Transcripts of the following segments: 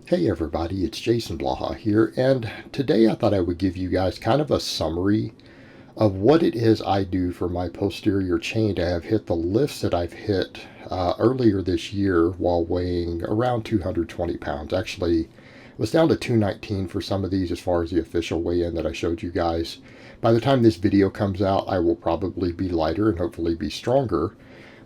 Hey everybody, it's Jason Blaha here, and today I thought I would give you guys kind of a summary of what it is I do for my posterior chain to have hit the lifts that I've hit earlier this year while weighing around 220 pounds. Actually, it was down to 219 for some of these as far as the official weigh-in that I showed you guys. By the time this video comes out, I will probably be lighter and hopefully be stronger.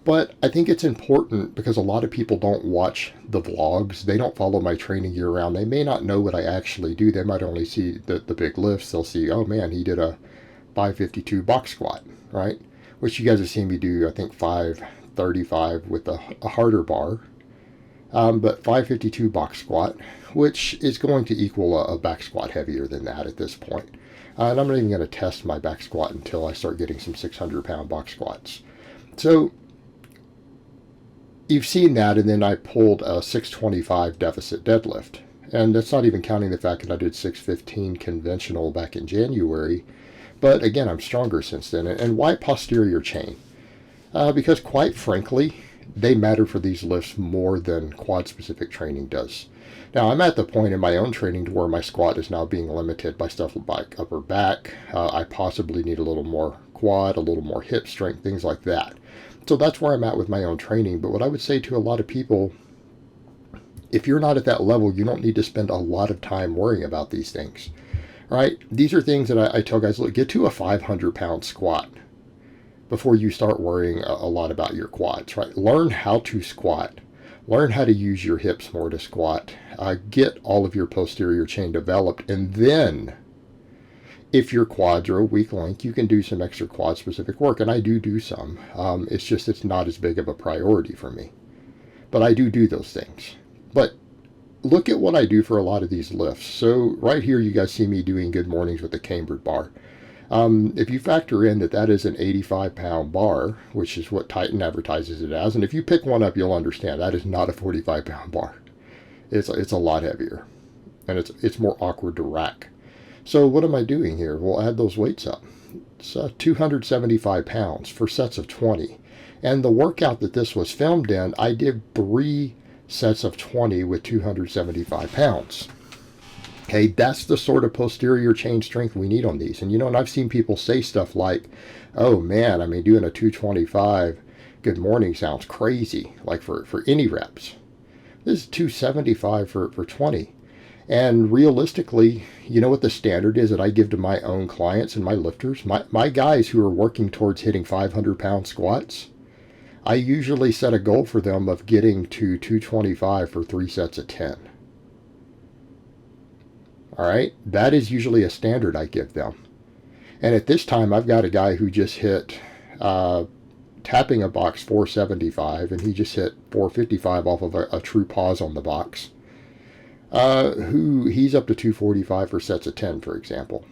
But I think it's important because a lot of people don't watch the vlogs. They don't follow my training year round. They may not know what I actually do. They might only see the big lifts. They'll see, oh man, he did a 552 box squat, right? Which you guys have seen me do, I think 535 with a harder bar. But 552 box squat, which is going to equal a back squat heavier than that at this point. And I'm not even going to test my back squat until I start getting some 600-pound box squats. So you've seen that, and then I pulled a 625 deficit deadlift. And that's not even counting the fact that I did 615 conventional back in January. But again, I'm stronger since then. And why posterior chain? Because quite frankly, they matter for these lifts more than quad-specific training does. Now, I'm at the point in my own training to where my squat is now being limited by stuff like upper back. I possibly need a little more quad, a little more hip strength, things like that. So that's where I'm at with my own training. But what I would say to a lot of people, if you're not at that level, you don't need to spend a lot of time worrying about these things, right? These are things that I tell guys, look, get to a 500-pound squat before you start worrying a lot about your quads, right? Learn how to squat. Learn how to use your hips more to squat. Get all of your posterior chain developed, and then if your quads are a weak link, you can do some extra quad specific work, and I do some. It's just it's not as big of a priority for me, but I do those things. But look at what I do for a lot of these lifts. So right here you guys see me doing good mornings with the cambered bar. If you factor in that is an 85-pound bar, which is what Titan advertises it as, and if you pick one up, you'll understand that is not a 45-pound bar. It's a lot heavier, and it's more awkward to rack. So what am I doing here? We'll add those weights up. It's 275 pounds for sets of 20. And the workout that this was filmed in, I did 3 sets of 20 with 275 pounds. Okay, that's the sort of posterior chain strength we need on these. And and I've seen people say stuff like, oh man, I mean, doing a 225 good morning sounds crazy, like for any reps. This is 275 for 20. And realistically, you know what the standard is that I give to my own clients and my lifters? My guys who are working towards hitting 500-pound squats, I usually set a goal for them of getting to 225 for 3 sets of 10. All right? That is usually a standard I give them. And at this time, I've got a guy who just hit tapping a box 475, and he just hit 455 off of a true pause on the box. He's up to 245 for sets of 10, for example.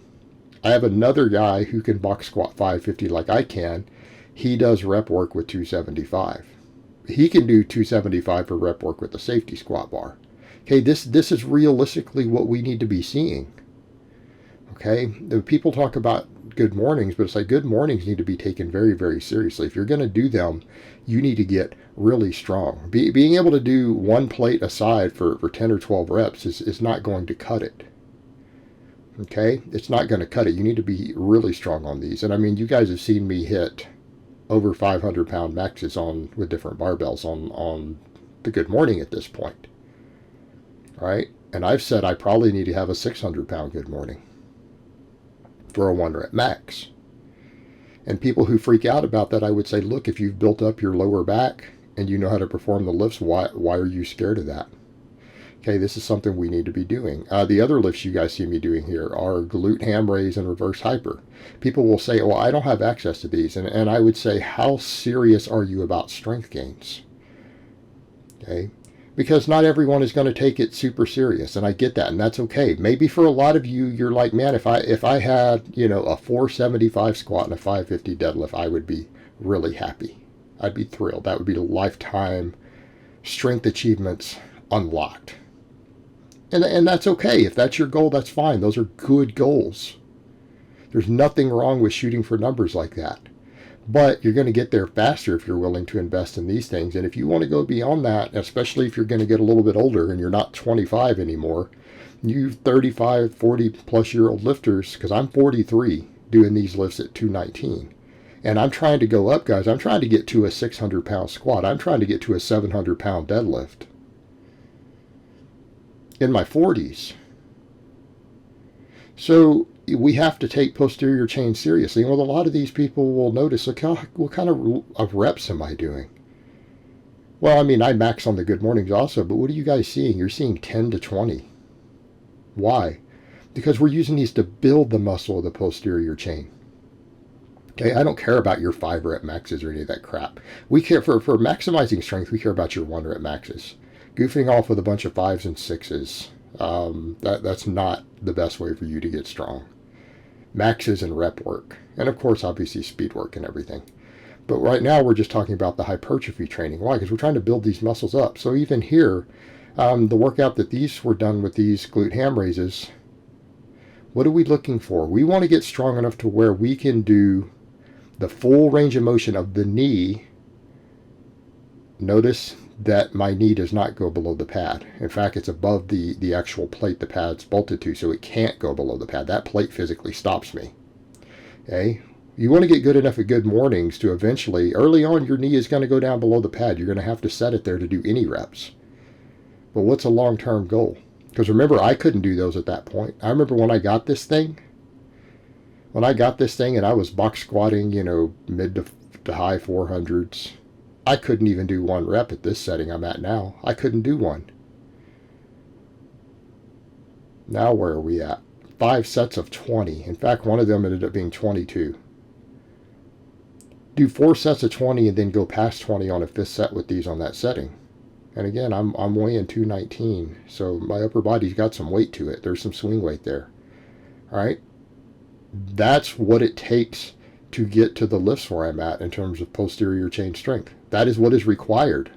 I have another guy who can box squat 550 like I can. He does rep work with 275. He can do 275 for rep work with the safety squat bar. Okay, this is realistically what we need to be seeing. Okay, the people talk about good mornings, but it's like good mornings need to be taken very, very seriously. If you're going to do them, you need to get really strong. Being able to do one plate aside for 10 or 12 reps is not going to cut it. Okay, it's not going to cut it. You need to be really strong on these. And I mean, you guys have seen me hit over 500-pound maxes with different barbells on the good morning at this point. All right, and I've said I probably need to have a 600-pound good morning for a 1-rep max. And people who freak out about that, I would say, look, if you've built up your lower back and you know how to perform the lifts, why are you scared of that? Okay, this is something we need to be doing. The other lifts you guys see me doing here are glute ham raise and reverse hyper. People will say, well, I don't have access to these. And I would say, how serious are you about strength gains? Okay, because not everyone is going to take it super serious, and I get that, and that's okay. Maybe for a lot of you, you're like, man, if I had, a 475 squat and a 550 deadlift, I would be really happy. I'd be thrilled. That would be lifetime strength achievements unlocked. And that's okay. If that's your goal, that's fine. Those are good goals. There's nothing wrong with shooting for numbers like that. But you're going to get there faster if you're willing to invest in these things. And if you want to go beyond that, especially if you're going to get a little bit older and you're not 25 anymore, you 35, 40 plus year old lifters, because I'm 43 doing these lifts at 219. And I'm trying to go up, guys. I'm trying to get to a 600-pound squat. I'm trying to get to a 700-pound deadlift in my 40s. So we have to take posterior chain seriously. And with a lot of these people will notice, look, what kind of reps am I doing? Well, I mean, I max on the good mornings also, but what are you guys seeing? You're seeing 10 to 20. Why? Because we're using these to build the muscle of the posterior chain. Okay, I don't care about your 5-rep maxes or any of that crap. We care for maximizing strength. We care about your 1-rep maxes. Goofing off with a bunch of 5s and 6s. That's not the best way for you to get strong. Maxes and rep work, and of course, obviously, speed work and everything. But right now, we're just talking about the hypertrophy training. Why? Because we're trying to build these muscles up. So even here, the workout that these were done with these glute ham raises, what are we looking for? We want to get strong enough to where we can do the full range of motion of the knee. Notice that my knee does not go below the pad. In fact, it's above the actual plate the pad's bolted to, so it can't go below the pad. That plate physically stops me. Okay? You want to get good enough at good mornings to eventually, early on, your knee is going to go down below the pad. You're going to have to set it there to do any reps. But what's a long-term goal? Because remember, I couldn't do those at that point. I remember when I got this thing, and I was box squatting, mid to high 400s, I couldn't even do 1 rep at this setting I'm at now. I couldn't do one. Now where are we at? 5 sets of 20. In fact, one of them ended up being 22. Do 4 sets of 20 and then go past 20 on a 5th set with these on that setting. And again, I'm weighing 219, so my upper body's got some weight to it. There's some swing weight there. All right? That's what it takes to get to the lifts where I'm at in terms of posterior chain strength. That is what is required.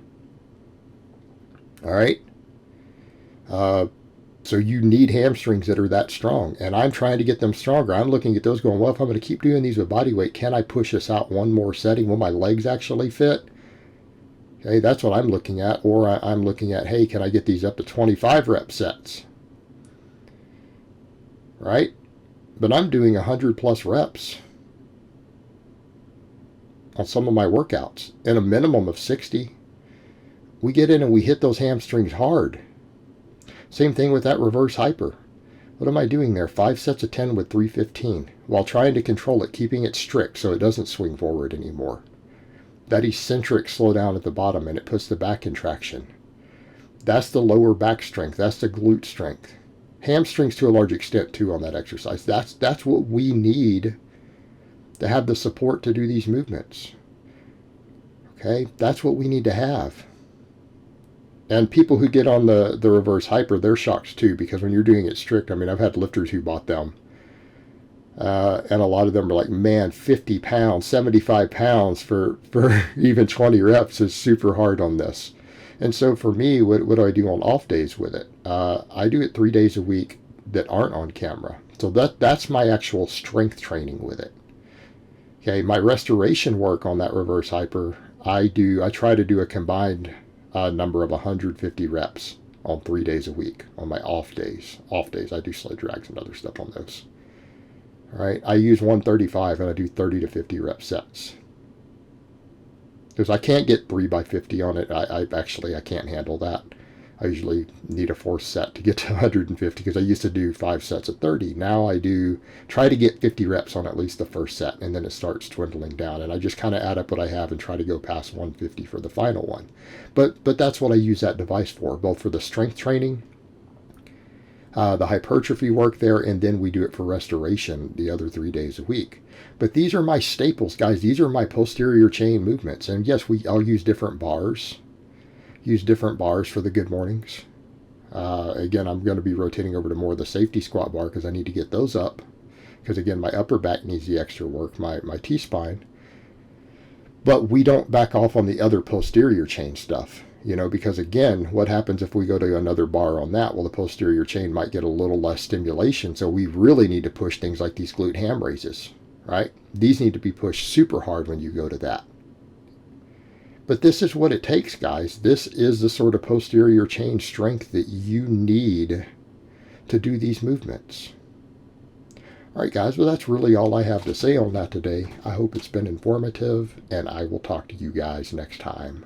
All right? So you need hamstrings that are that strong, and I'm trying to get them stronger. I'm looking at those going, well, if I'm going to keep doing these with body weight, can I push this out one more setting? Will my legs actually fit? Okay, that's what I'm looking at. Or I'm looking at, hey, can I get these up to 25 rep sets? Right? But I'm doing 100 plus reps on some of my workouts and a minimum of 60. We get in and we hit those hamstrings hard. Same thing with that reverse hyper. What am I doing there? 5 sets of 10 with 315 while trying to control it, keeping it strict so it doesn't swing forward anymore. That eccentric slow down at the bottom, and it puts the back in traction. That's the lower back strength. That's the glute strength. Hamstrings to a large extent too on that exercise. That's what we need to have the support to do these movements. Okay, that's what we need to have. And people who get on the reverse hyper, they're shocked too, because when you're doing it strict, I mean, I've had lifters who bought them. And a lot of them are like, man, 50 pounds, 75 pounds for even 20 reps is super hard on this. And so for me, what do I do on off days with it? I do it 3 days a week that aren't on camera. So that's my actual strength training with it. Okay, my restoration work on that reverse hyper, I try to do a combined number of 150 reps on 3 days a week on my off days. I do sled drags and other stuff on those. All right, I use 135 and I do 30 to 50 rep sets. Because I can't get 3 by 50 on it. I can't handle that. I usually need a 4th set to get to 150 because I used to do 5 sets of 30. Now I try to get 50 reps on at least the first set, and then it starts dwindling down. And I just kind of add up what I have and try to go past 150 for the final one. But that's what I use that device for, both for the strength training, the hypertrophy work there, and then we do it for restoration the other 3 days a week. But these are my staples, guys. These are my posterior chain movements. And yes, I'll use different bars. Use different bars for the good mornings. Again, I'm going to be rotating over to more of the safety squat bar because I need to get those up. Because again, my upper back needs the extra work, my T-spine. But we don't back off on the other posterior chain stuff. Because again, what happens if we go to another bar on that? Well, the posterior chain might get a little less stimulation. So we really need to push things like these glute ham raises. right? These need to be pushed super hard when you go to that. But this is what it takes, guys. This is the sort of posterior chain strength that you need to do these movements. All right, guys, well, that's really all I have to say on that today. I hope it's been informative, and I will talk to you guys next time.